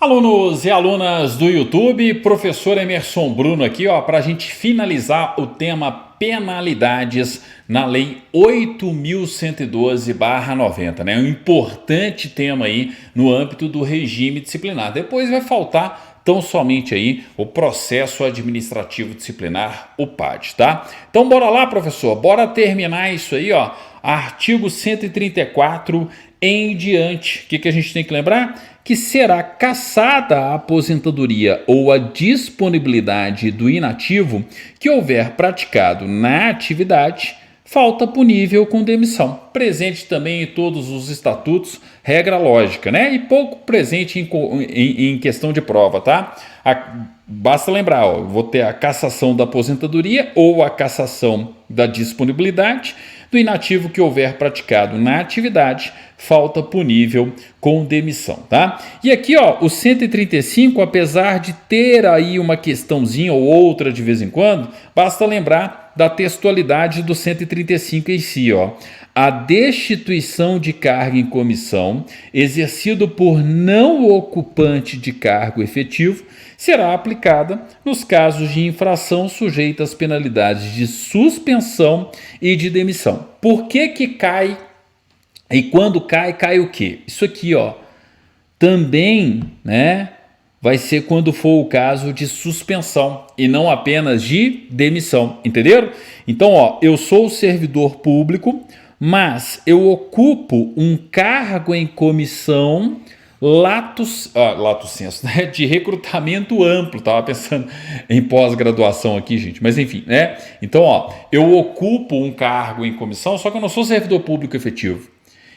Alunos e alunas do YouTube, professor Emerson Bruno aqui, ó, para a gente finalizar o tema penalidades na Lei 8.112/90, né? Um importante tema aí no âmbito do regime disciplinar. Depois vai faltar tão somente aí o processo administrativo disciplinar, o PAD, tá? Então bora lá, professor, bora terminar isso aí, ó. Artigo 134 em diante. O que a gente tem que lembrar? Que será cassada a aposentadoria ou a disponibilidade do inativo que houver praticado na atividade falta punível com demissão. Presente também em todos os estatutos, regra lógica, né? E pouco presente em questão de prova, tá? Basta lembrar, ó, vou ter a cassação da aposentadoria ou a cassação da disponibilidade do inativo que houver praticado na atividade, falta punível com demissão, tá? E aqui, ó, o 135, apesar de ter aí uma questãozinha ou outra de vez em quando, basta lembrar da textualidade do 135 em si, ó. A destituição de cargo em comissão, exercido por não ocupante de cargo efetivo, será aplicada nos casos de infração sujeita às penalidades de suspensão e de demissão. Por que cai? E quando cai o quê? Isso aqui, ó, também, né, vai ser quando for o caso de suspensão e não apenas de demissão, entenderam? Então, ó, eu sou servidor público, mas eu ocupo um cargo em comissão lato sensu, né, de recrutamento amplo. Tava pensando em pós-graduação aqui, gente, mas enfim, né? Então, ó, eu ocupo um cargo em comissão, só que eu não sou servidor público efetivo.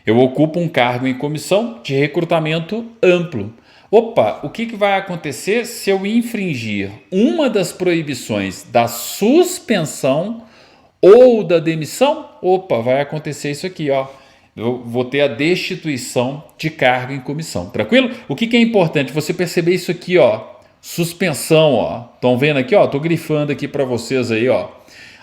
Eu ocupo um cargo em comissão de recrutamento amplo. Opa, o que vai acontecer se eu infringir uma das proibições da suspensão ou da demissão? Opa, vai acontecer isso aqui, ó. Eu vou ter a destituição de cargo em comissão, tranquilo? O que é importante? Você perceber isso aqui, ó. Suspensão, ó. Estão vendo aqui, ó? Estou grifando aqui para vocês aí, ó.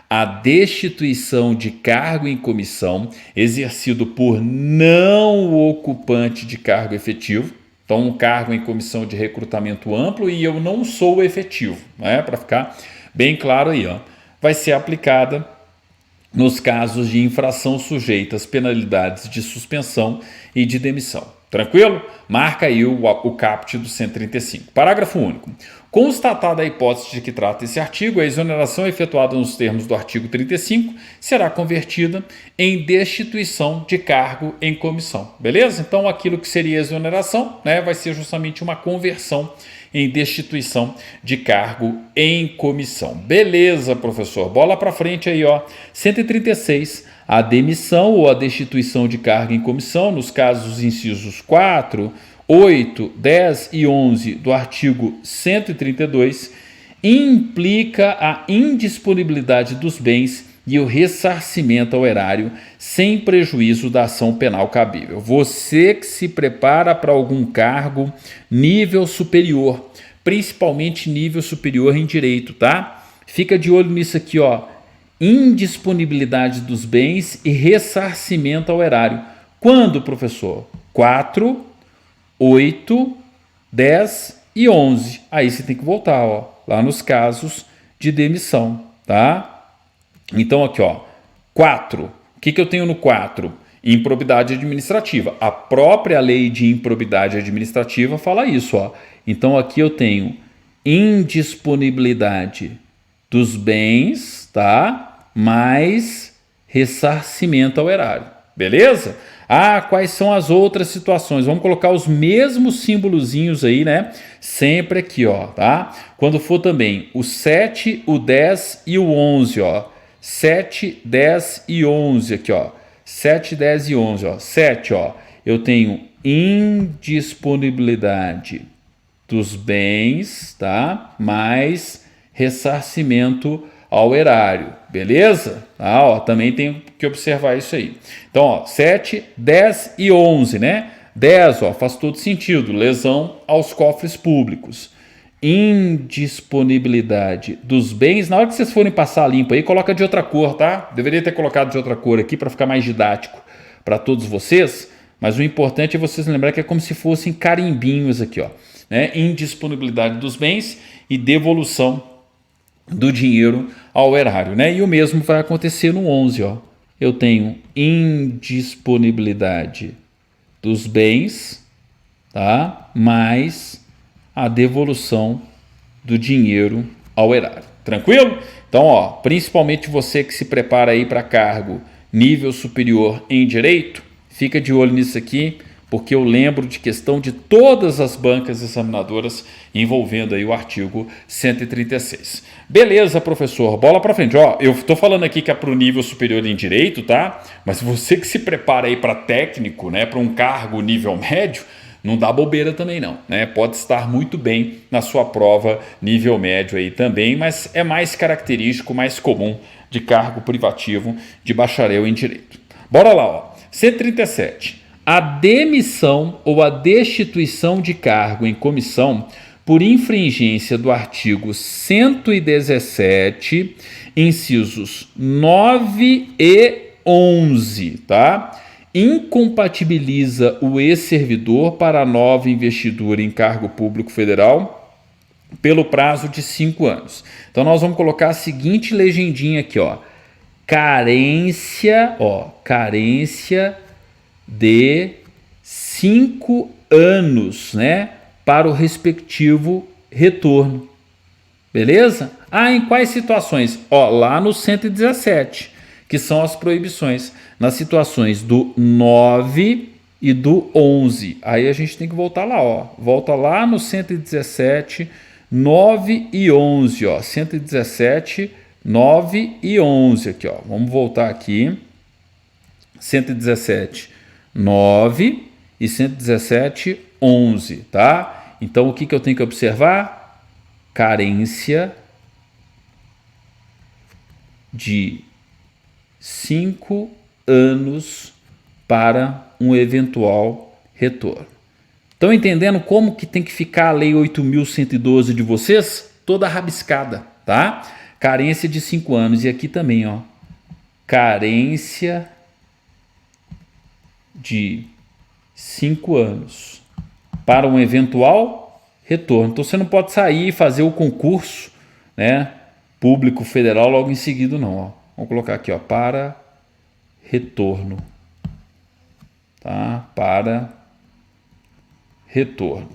A destituição de cargo em comissão exercido por não ocupante de cargo efetivo. Então, um cargo em comissão de recrutamento amplo e eu não sou efetivo, né? Para ficar bem claro aí, ó. Vai ser aplicada nos casos de infração sujeita às penalidades de suspensão e de demissão. Tranquilo? Marca aí o caput do 135. Parágrafo único. Constatada a hipótese de que trata esse artigo, a exoneração efetuada nos termos do artigo 35 será convertida em destituição de cargo em comissão. Beleza? Então, aquilo que seria exoneração, né, vai ser justamente uma conversão em destituição de cargo em comissão. Beleza, professor. Bola para frente aí, ó. 136. A demissão ou a destituição de cargo em comissão, nos casos incisos 4, 8, 10 e 11 do artigo 132, implica a indisponibilidade dos bens e o ressarcimento ao erário sem prejuízo da ação penal cabível. Você que se prepara para algum cargo nível superior, principalmente nível superior em direito, tá? Fica de olho nisso aqui, ó. Indisponibilidade dos bens e ressarcimento ao erário. Quando, professor? 4, 8, 10 e 11. Aí você tem que voltar, ó, lá nos casos de demissão, tá? Então aqui, ó, 4. O que eu tenho no 4? Improbidade administrativa. A própria lei de improbidade administrativa fala isso, ó. Então aqui eu tenho indisponibilidade dos bens, tá? Mais ressarcimento ao erário. Beleza? Quais são as outras situações? Vamos colocar os mesmos símbolozinhos aí, né? Sempre aqui, ó, tá? Quando for também o 7, o 10 e o 11, ó. 7, 10 e 11 aqui, ó. 7, 10 e 11, ó. 7, ó. Eu tenho indisponibilidade dos bens, tá? Mais ressarcimento ao erário, beleza? Também tem que observar isso aí. Então, ó, 7, 10 e 11, né? 10, ó, faz todo sentido, lesão aos cofres públicos. Indisponibilidade dos bens, na hora que vocês forem passar limpo aí, coloca de outra cor, tá? Deveria ter colocado de outra cor aqui para ficar mais didático para todos vocês, mas o importante é vocês lembrarem que é como se fossem carimbinhos aqui, ó. né, indisponibilidade dos bens e devolução do dinheiro ao erário, né? E o mesmo vai acontecer no 11, ó. Eu tenho indisponibilidade dos bens, tá? Mais a devolução do dinheiro ao erário. Tranquilo? Então, ó, principalmente você que se prepara aí para cargo nível superior em direito, fica de olho nisso aqui, porque eu lembro de questão de todas as bancas examinadoras envolvendo aí o artigo 136. Beleza, professor, bola para frente. Ó, eu estou falando aqui que é para o nível superior em direito, tá? Mas você que se prepara aí para técnico, né, para um cargo nível médio, não dá bobeira também não, né? Pode estar muito bem na sua prova nível médio aí também, mas é mais característico, mais comum de cargo privativo de bacharel em direito. Bora lá, ó. 137. A demissão ou a destituição de cargo em comissão por infringência do artigo 117, incisos 9 e 11, tá? Incompatibiliza o ex-servidor para a nova investidura em cargo público federal pelo prazo de 5 anos. Então nós vamos colocar a seguinte legendinha aqui, ó. Carência de 5 anos, né, para o respectivo retorno. Beleza? Ah, em quais situações? Ó, lá no 117, que são as proibições, nas situações do 9 e do 11. Aí a gente tem que voltar lá, ó. Volta lá no 117, 9 e 11, ó. 117, 9 e 11 aqui, ó. Vamos voltar aqui. 117, 9 e 117, 11, tá? Então o que eu tenho que observar? Carência de 5 anos para um eventual retorno. Estão entendendo como que tem que ficar a Lei 8.112 de vocês? Toda rabiscada, tá? Carência de 5 anos. E aqui também, ó. Carência de 5 anos para um eventual retorno. Então você não pode sair e fazer o concurso, né, público federal logo em seguida, não, ó. Vamos colocar aqui, ó, para retorno, tá? Para retorno.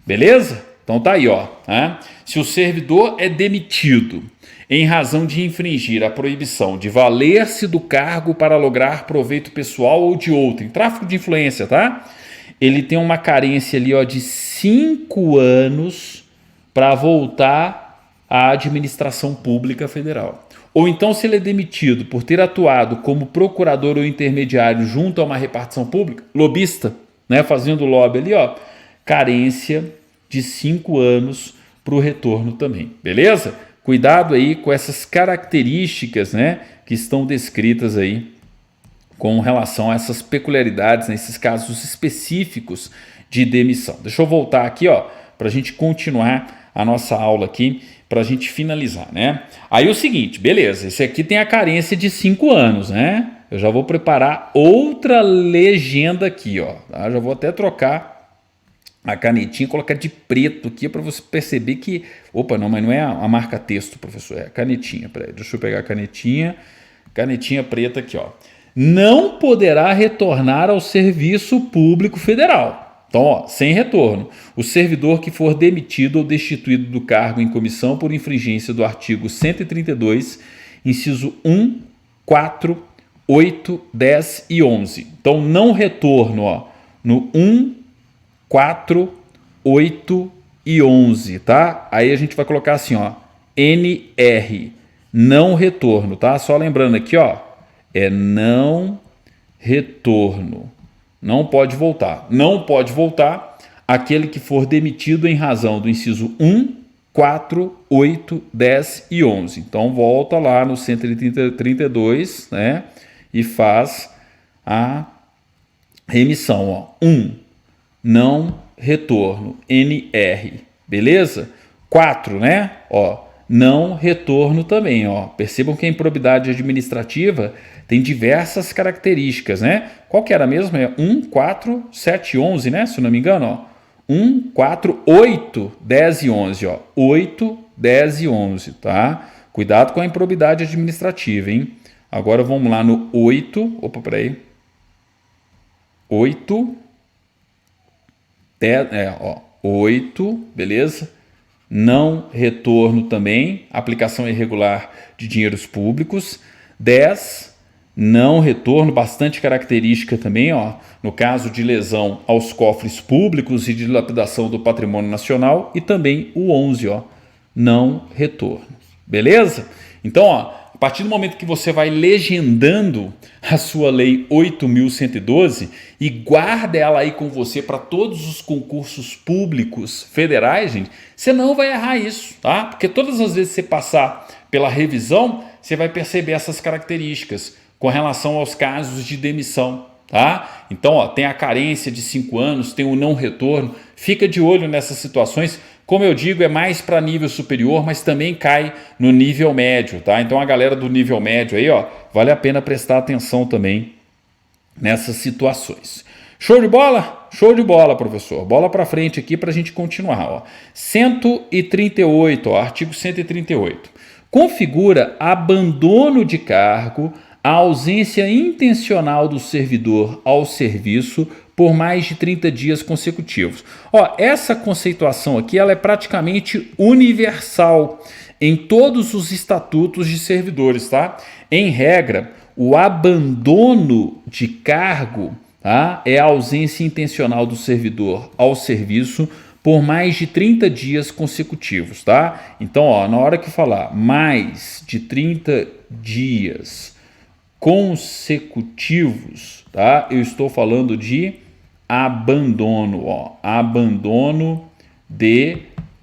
Beleza? Então tá aí, ó. Né? Se o servidor é demitido em razão de infringir a proibição de valer-se do cargo para lograr proveito pessoal ou de outro, em tráfico de influência, tá? Ele tem uma carência ali, ó, de 5 anos para voltar à administração pública federal. Ou então, se ele é demitido por ter atuado como procurador ou intermediário junto a uma repartição pública, lobista, né, fazendo lobby ali, ó, carência de 5 anos para o retorno também, beleza? Cuidado aí com essas características, né, que estão descritas aí com relação a essas peculiaridades, nesses casos específicos de demissão. Deixa eu voltar aqui, ó, para a gente continuar a nossa aula aqui, para a gente finalizar, né? Aí o seguinte, beleza, esse aqui tem a carência de 5 anos, né? Eu já vou preparar outra legenda aqui, ó. Tá? Já vou até trocar a canetinha e colocar de preto aqui para você perceber que... Opa, não, mas não é a marca texto, professor, é a canetinha. Peraí, deixa eu pegar a canetinha preta aqui, ó. Não poderá retornar ao serviço público federal. Então, ó, sem retorno, o servidor que for demitido ou destituído do cargo em comissão por infringência do artigo 132, inciso 1, 4, 8, 10 e 11. Então, não retorno, ó, no 1, 4, 8 e 11, tá? Aí a gente vai colocar assim, ó, NR, não retorno, tá? Só lembrando aqui, ó, é não retorno. Não pode voltar. Não pode voltar aquele que for demitido em razão do inciso 1, 4, 8, 10 e 11. Então, volta lá no 132, né? E faz a remissão, ó. 1, não retorno, NR. Beleza? 4, né? Ó, não retorno também, ó. Percebam que a improbidade administrativa tem diversas características, né? Qual que era mesmo? É 1, 4, 7 e 11, né? Se eu não me engano, ó. 4, 8, 10 e 11, ó. 8, 10 e 11, tá? Cuidado com a improbidade administrativa, hein? Agora vamos lá no 8. Opa, peraí. 8, 10, 8, beleza? Não retorno também, aplicação irregular de dinheiros públicos. 10, não retorno, bastante característica também, ó, no caso de lesão aos cofres públicos e dilapidação do patrimônio nacional. E também o 11, ó, não retorno. Beleza? Então, ó, a partir do momento que você vai legendando a sua lei 8.112 e guarda ela aí com você para todos os concursos públicos federais, gente, você não vai errar isso, tá? Porque todas as vezes que você passar pela revisão, você vai perceber essas características com relação aos casos de demissão, tá? Então, ó, tem a carência de 5 anos, tem o não retorno, fica de olho nessas situações. Como eu digo, é mais para nível superior, mas também cai no nível médio, tá? Então a galera do nível médio aí, ó, vale a pena prestar atenção também nessas situações. Show de bola? Show de bola, professor. Bola para frente aqui para a gente continuar, ó. 138, ó, artigo 138. Configura abandono de cargo a ausência intencional do servidor ao serviço por mais de 30 dias consecutivos. Ó, essa conceituação aqui ela é praticamente universal em todos os estatutos de servidores, tá? Em regra, o abandono de cargo, tá, é a ausência intencional do servidor ao serviço por mais de 30 dias consecutivos, tá? Então, ó, na hora que falar mais de 30 dias consecutivos, tá? Eu estou falando de abandono, ó, abandono de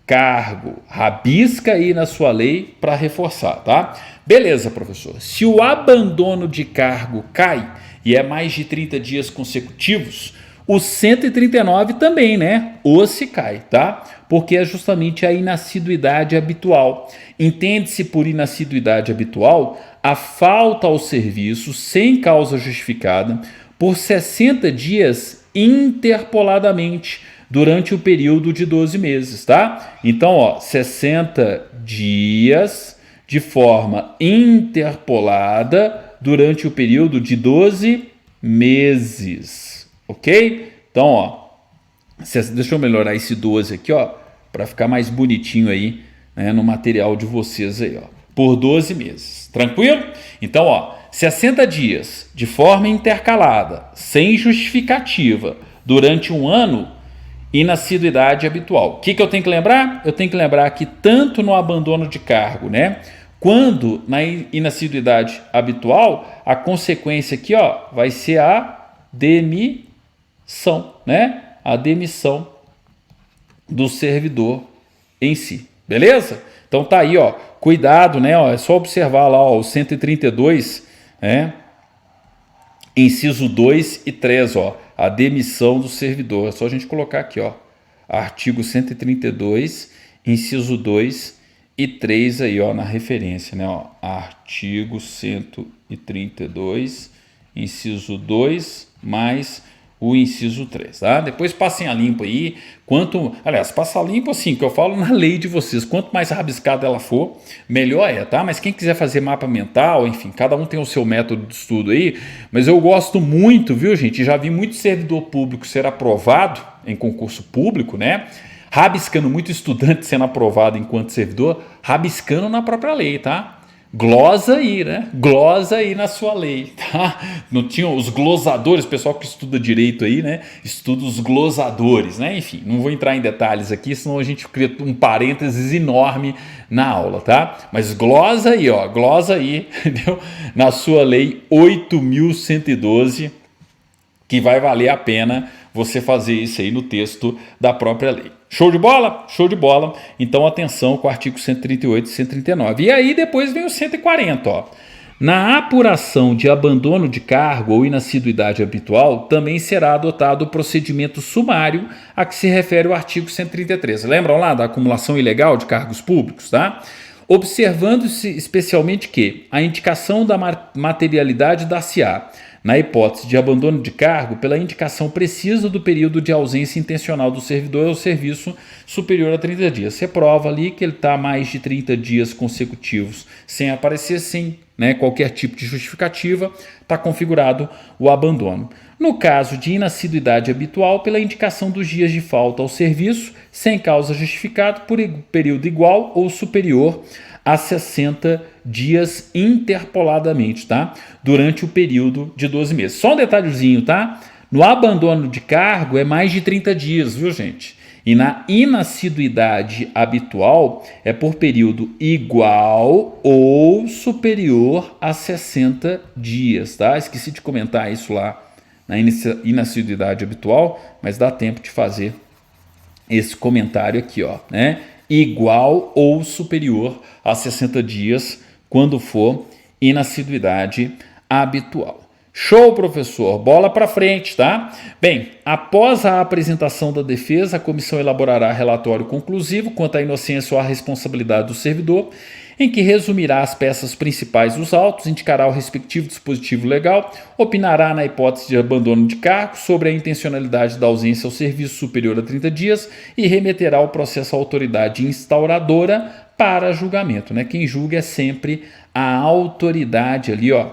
cargo. Rabisca aí na sua lei para reforçar, tá? Beleza, professor. Se o abandono de cargo cai e é mais de 30 dias consecutivos, o 139 também, né? Ou se cai, tá? Porque é justamente a inassiduidade habitual. Entende-se por inassiduidade habitual a falta ao serviço sem causa justificada por 60 dias interpoladamente durante o período de 12 meses, tá? Então, ó, 60 dias de forma interpolada durante o período de 12 meses, ok? Então, ó, deixa eu melhorar esse 12 aqui, ó, para ficar mais bonitinho aí, né, no material de vocês aí, ó, por 12 meses, tranquilo? Então, ó, 60 dias de forma intercalada, sem justificativa, durante um ano, inassiduidade habitual. O que eu tenho que lembrar? Eu tenho que lembrar que tanto no abandono de cargo, né, quando na inassiduidade habitual, a consequência aqui, ó, vai ser a demissão, né? A demissão do servidor em si, beleza? Então tá aí, ó, cuidado, né? Ó, é só observar lá, ó, o 132, né? Inciso 2 e 3, ó, a demissão do servidor. É só a gente colocar aqui, ó, artigo 132, inciso 2 e 3 aí, ó, na referência, né, ó, artigo 132, inciso 2 mais o inciso 3, tá? Depois passem a limpo aí, aliás, passa a limpo assim, que eu falo na lei de vocês, quanto mais rabiscada ela for, melhor é, tá? Mas quem quiser fazer mapa mental, enfim, cada um tem o seu método de estudo aí, mas eu gosto muito, viu, gente? Já vi muito servidor público ser aprovado em concurso público, né? Rabiscando muito estudante sendo aprovado enquanto servidor, rabiscando na própria lei, tá? Glosa aí, né? Glosa aí na sua lei, tá? Não tinham os glosadores, o pessoal que estuda direito aí, né? Estuda os glosadores, né? Enfim, não vou entrar em detalhes aqui, senão a gente cria um parênteses enorme na aula, tá? Mas glosa aí, ó, glosa aí, entendeu? Na sua lei 8.112, que vai valer a pena você fazer isso aí no texto da própria lei. Show de bola? Show de bola. Então, atenção com o artigo 138 e 139. E aí, depois vem o 140, ó. Na apuração de abandono de cargo ou inassiduidade habitual, também será adotado o procedimento sumário a que se refere o artigo 133. Lembram lá da acumulação ilegal de cargos públicos, tá? Observando-se especialmente que a indicação da materialidade dar-se-á na hipótese de abandono de cargo, pela indicação precisa do período de ausência intencional do servidor ao serviço superior a 30 dias. Você prova ali que ele está mais de 30 dias consecutivos sem aparecer, sem qualquer tipo de justificativa, está configurado o abandono. No caso de inassiduidade habitual, pela indicação dos dias de falta ao serviço, sem causa justificada, por período igual ou superior a 60 dias interpoladamente, tá? Durante o período de 12 meses. Só um detalhezinho, tá? No abandono de cargo é mais de 30 dias, viu, gente? E na inassiduidade habitual é por período igual ou superior a 60 dias, tá? Esqueci de comentar isso lá na inassiduidade habitual, mas dá tempo de fazer esse comentário aqui, ó, né? Igual ou superior a 60 dias quando for inassiduidade habitual. Show, professor. Bola para frente, tá? Bem, após a apresentação da defesa, a comissão elaborará relatório conclusivo quanto à inocência ou à responsabilidade do servidor, em que resumirá as peças principais dos autos, indicará o respectivo dispositivo legal, opinará na hipótese de abandono de cargo sobre a intencionalidade da ausência ao serviço superior a 30 dias e remeterá o processo à autoridade instauradora para julgamento, né? Quem julga é sempre a autoridade ali, ó,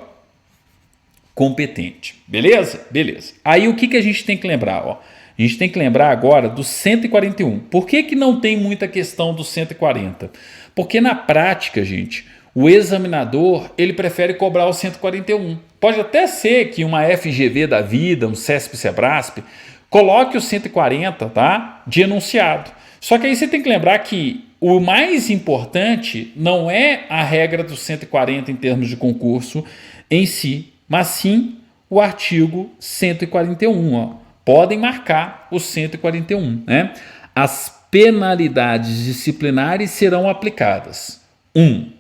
competente. Beleza? Beleza. Aí o que a gente tem que lembrar? Ó? A gente tem que lembrar agora do 141. Por que não tem muita questão do 140? Porque na prática, gente, o examinador ele prefere cobrar o 141. Pode até ser que uma FGV da vida, um CESP-SEBRASP, coloque o 140, tá? De enunciado. Só que aí você tem que lembrar que o mais importante não é a regra do 140 em termos de concurso em si, mas sim o artigo 141. Ó. Podem marcar o 141. Né? As penalidades disciplinares serão aplicadas: 1.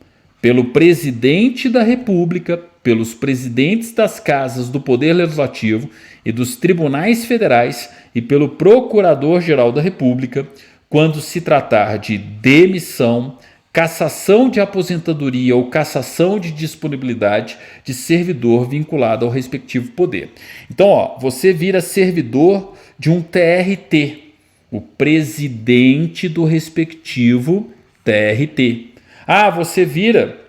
Pelo presidente da República, pelos presidentes das casas do Poder Legislativo e dos tribunais federais e pelo Procurador-Geral da República, quando se tratar de demissão, cassação de aposentadoria ou cassação de disponibilidade de servidor vinculado ao respectivo poder. Então, ó, você vira servidor de um TRT, o presidente do respectivo TRT. Ah, você vira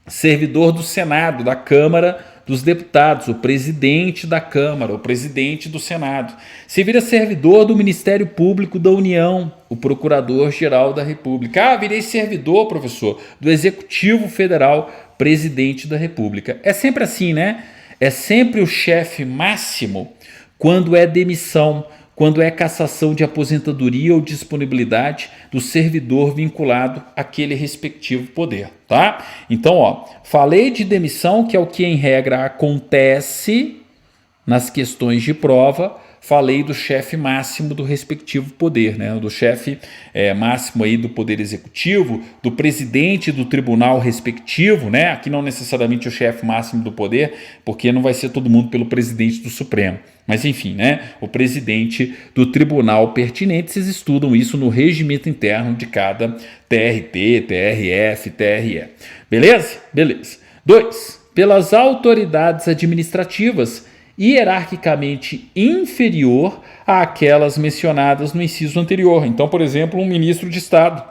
servidor do Senado, da Câmara dos Deputados, o presidente da Câmara, o presidente do Senado. Você vira servidor do Ministério Público da União, o Procurador-Geral da República. Ah, virei servidor, professor, do Executivo Federal, presidente da República. É sempre assim, né? É sempre o chefe máximo quando é demissão, quando é cassação de aposentadoria ou disponibilidade do servidor vinculado àquele respectivo poder, tá? Então, ó, falei de demissão, que é o que em regra acontece nas questões de prova. Falei do chefe máximo do respectivo poder, né? Do chefe máximo aí do poder executivo, do presidente do tribunal respectivo, né? Aqui não necessariamente o chefe máximo do poder, porque não vai ser todo mundo pelo presidente do Supremo. Mas enfim, né? O presidente do tribunal pertinente, vocês estudam isso no regimento interno de cada TRT, TRF, TRE. Beleza? Beleza. 2. Pelas autoridades administrativas hierarquicamente inferior àquelas mencionadas no inciso anterior. Então, por exemplo, um ministro de Estado.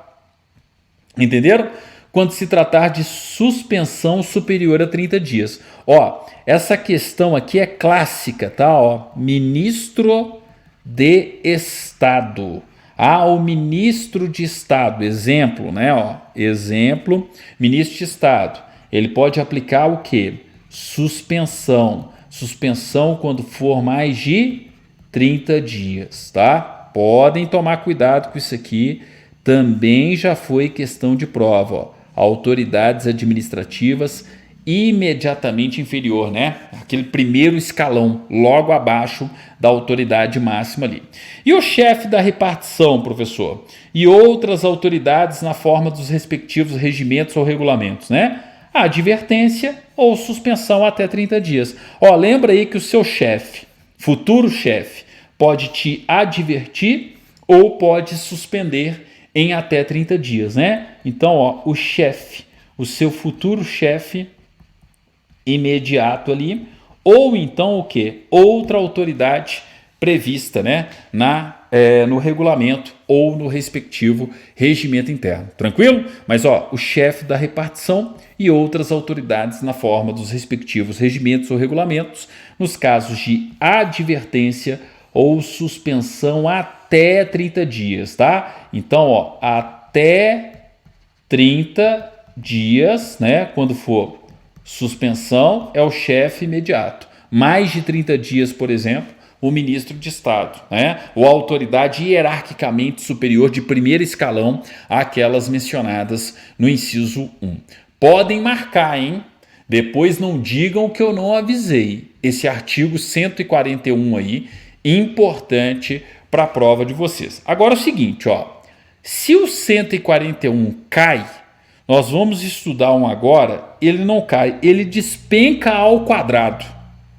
Entenderam? Quando se tratar de suspensão superior a 30 dias. Ó, essa questão aqui é clássica, tá? Ó, ministro de Estado. Ah, o ministro de Estado, exemplo, né? Ó, exemplo, ministro de Estado. Ele pode aplicar o quê? Suspensão. Suspensão quando for mais de 30 dias, tá? Podem tomar cuidado com isso aqui. Também já foi questão de prova, ó. Autoridades administrativas imediatamente inferior, né? Aquele primeiro escalão, logo abaixo da autoridade máxima ali. E o chefe da repartição, professor? E outras autoridades na forma dos respectivos regimentos ou regulamentos, né? Advertência ou suspensão até 30 dias. Ó, lembra aí que o seu chefe, futuro chefe, pode te advertir ou pode suspender em até 30 dias, né? Então, ó, o chefe, o seu futuro chefe imediato ali, ou então o quê? Outra autoridade prevista, né, no regulamento ou no respectivo regimento interno. Tranquilo? Mas o chefe da repartição e outras autoridades na forma dos respectivos regimentos ou regulamentos, nos casos de advertência ou suspensão até 30 dias, tá? Então, até 30 dias, né, quando for suspensão, é o chefe imediato. Mais de 30 dias, por exemplo, o ministro de Estado, né? Ou a autoridade hierarquicamente superior de primeiro escalão àquelas mencionadas no inciso 1. Podem marcar, hein? Depois não digam que eu não avisei. Esse artigo 141 aí, importante para a prova de vocês. Agora é o seguinte, se o 141 cai, nós vamos estudar um agora, ele não cai, ele despenca ao quadrado.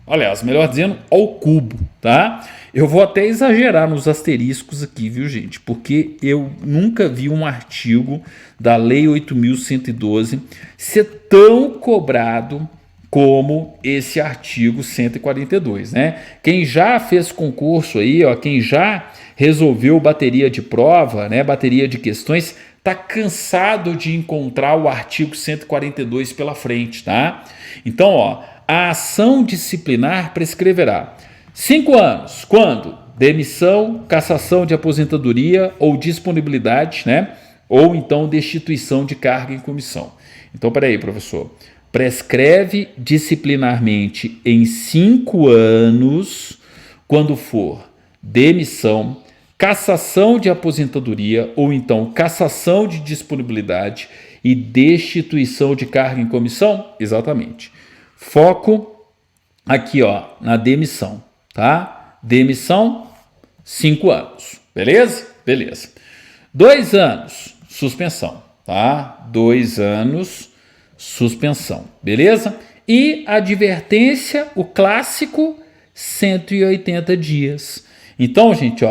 Aliás, melhor dizendo, ao cubo, tá? Eu vou até exagerar nos asteriscos aqui, viu, gente? Porque eu nunca vi um artigo da Lei 8.112 ser tão cobrado como esse artigo 142, né? Quem já fez concurso aí, quem já resolveu bateria de prova, né, bateria de questões, tá cansado de encontrar o artigo 142 pela frente, tá? Então, a ação disciplinar prescreverá 5 anos, quando? Demissão, cassação de aposentadoria ou disponibilidade, né? Ou então destituição de cargo em comissão. Então, peraí, professor. Prescreve disciplinarmente em 5 anos, quando for demissão, cassação de aposentadoria ou então cassação de disponibilidade e destituição de cargo em comissão? Exatamente. Foco aqui, na demissão, tá? Demissão, 5 anos, beleza? Beleza. 2 anos, suspensão, tá? 2 anos, suspensão, beleza? E advertência, o clássico, 180 dias. Então, gente,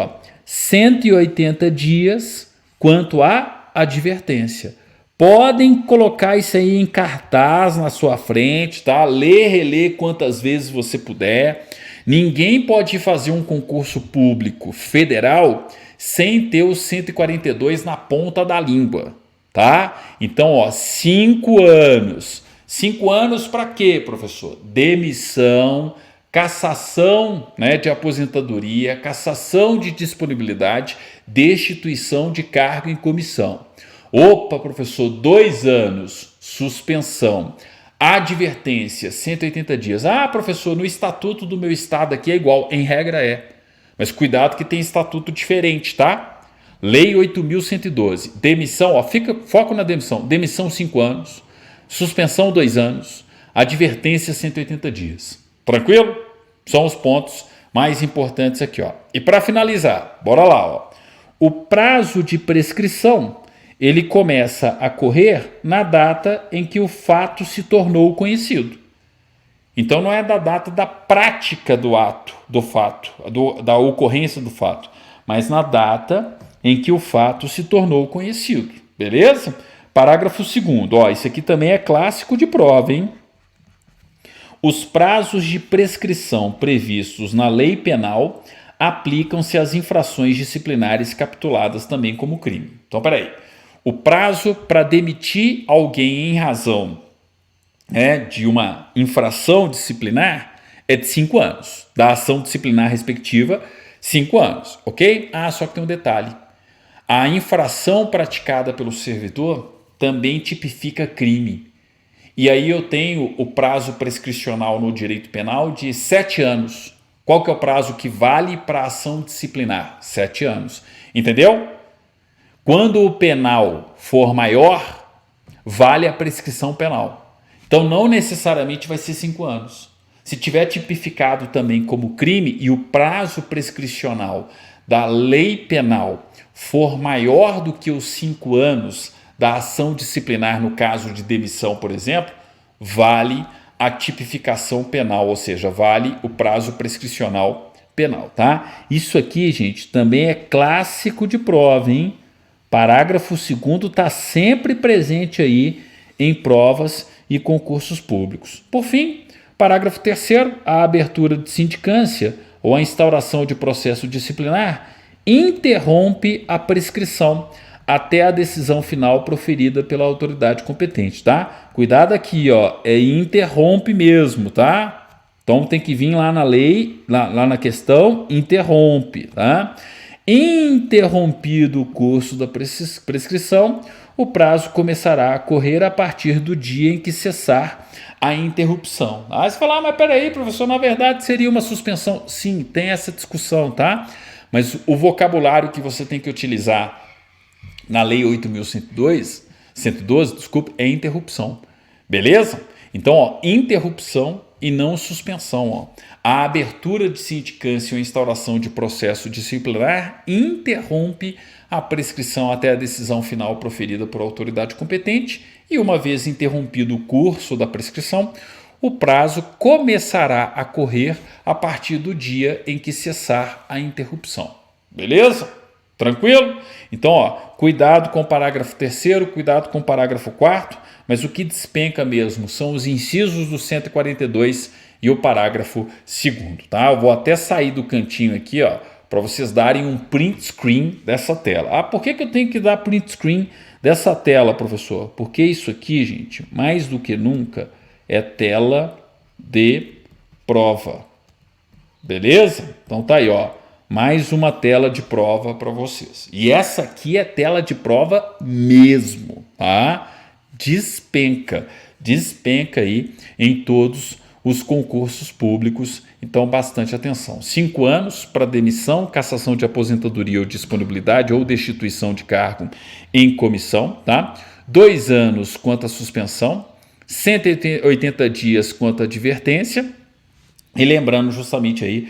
180 dias quanto à advertência. Podem colocar isso aí em cartaz na sua frente, tá? Ler, reler quantas vezes você puder. Ninguém pode fazer um concurso público federal sem ter o 142 na ponta da língua, tá? Então, 5 anos. 5 anos para quê, professor? Demissão, cassação, né, de aposentadoria, cassação de disponibilidade, destituição de cargo em comissão. Opa, professor, 2 anos, suspensão. Advertência, 180 dias. Ah, professor, no estatuto do meu estado aqui é igual. Em regra é. Mas cuidado que tem estatuto diferente, tá? Lei 8.112. Demissão, foco na demissão. Demissão, 5 anos. Suspensão, 2 anos. Advertência, 180 dias. Tranquilo? São os pontos mais importantes aqui, E para finalizar, bora lá, O prazo de prescrição, ele começa a correr na data em que o fato se tornou conhecido. Então não é da data da prática do ato, do fato, da ocorrência do fato, mas na data em que o fato se tornou conhecido. Beleza? Parágrafo 2º. Isso aqui também é clássico de prova, hein? Os prazos de prescrição previstos na lei penal aplicam-se às infrações disciplinares capituladas também como crime. Então, peraí. O prazo para demitir alguém em razão de uma infração disciplinar é de 5 anos. Da ação disciplinar respectiva, 5 anos, ok? Só que tem um detalhe. A infração praticada pelo servidor também tipifica crime. E aí eu tenho o prazo prescricional no direito penal de 7 anos. Qual que é o prazo que vale para a ação disciplinar? 7 anos. Entendeu? Quando o penal for maior, vale a prescrição penal. Então não necessariamente vai ser 5 anos. Se tiver tipificado também como crime e o prazo prescricional da lei penal for maior do que os 5 anos da ação disciplinar, no caso de demissão, por exemplo, vale a tipificação penal, ou seja, vale o prazo prescricional penal, tá? Isso aqui, gente, também é clássico de prova, hein? Parágrafo 2º está sempre presente aí em provas e concursos públicos. Por fim, Parágrafo 3º, a abertura de sindicância ou a instauração de processo disciplinar interrompe a prescrição até a decisão final proferida pela autoridade competente, tá? Cuidado aqui, ó, é interrompe mesmo, tá? Então tem que vir lá na lei, lá na questão, interrompe, tá? Interrompido o curso da prescrição, o prazo começará a correr a partir do dia em que cessar a interrupção. Aí você fala, mas peraí, professor, na verdade seria uma suspensão. Sim, tem essa discussão, tá? Mas o vocabulário que você tem que utilizar na Lei 8.112, desculpe, é interrupção. Beleza? Então, ó, interrupção e não suspensão. Ó. A abertura de sindicância ou instauração de processo disciplinar interrompe a prescrição até a decisão final proferida por autoridade competente e, uma vez interrompido o curso da prescrição, o prazo começará a correr a partir do dia em que cessar a interrupção. Beleza? Tranquilo? Então, ó, cuidado com o parágrafo 3º, cuidado com o parágrafo 4º, mas o que despenca mesmo são os incisos do 142 e o parágrafo 2º, tá? Eu vou até sair do cantinho aqui, ó, para vocês darem um print screen dessa tela. Ah, por que eu tenho que dar print screen dessa tela, professor? Porque isso aqui, gente, mais do que nunca, é tela de prova. Beleza? Então tá aí, ó. Mais uma tela de prova para vocês. E essa aqui é tela de prova mesmo, tá? Despenca aí em todos os concursos públicos, então bastante atenção. 5 anos para demissão, cassação de aposentadoria ou disponibilidade ou destituição de cargo em comissão, tá? 2 anos quanto à suspensão, 180 dias quanto à advertência, e lembrando justamente aí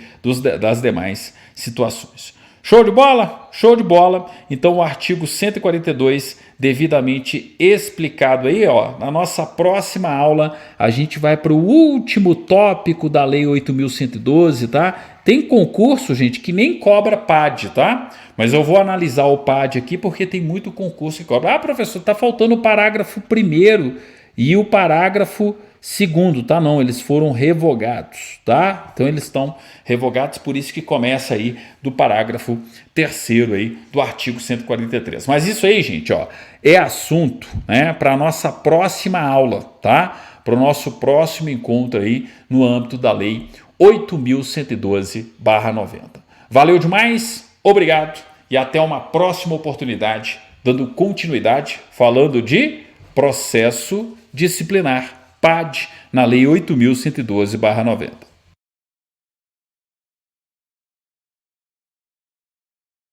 das demais situações. Show de bola? Show de bola. Então o artigo 142 devidamente explicado aí, ó. Na nossa próxima aula a gente vai para o último tópico da Lei 8.112, tá? Tem concurso, gente, que nem cobra PAD, tá? Mas eu vou analisar o PAD aqui porque tem muito concurso que cobra. Ah, professor, tá faltando o parágrafo 1º e o parágrafo 2º, tá? Não, eles foram revogados, tá? Então eles estão revogados, por isso que começa aí do parágrafo 3º aí do artigo 143. Mas isso aí, gente, ó, é assunto, né, para a nossa próxima aula, tá? Para o nosso próximo encontro aí no âmbito da Lei 8.112/90. Valeu demais, obrigado e até uma próxima oportunidade, dando continuidade, falando de processo disciplinar. PAD, na Lei 8.112/90.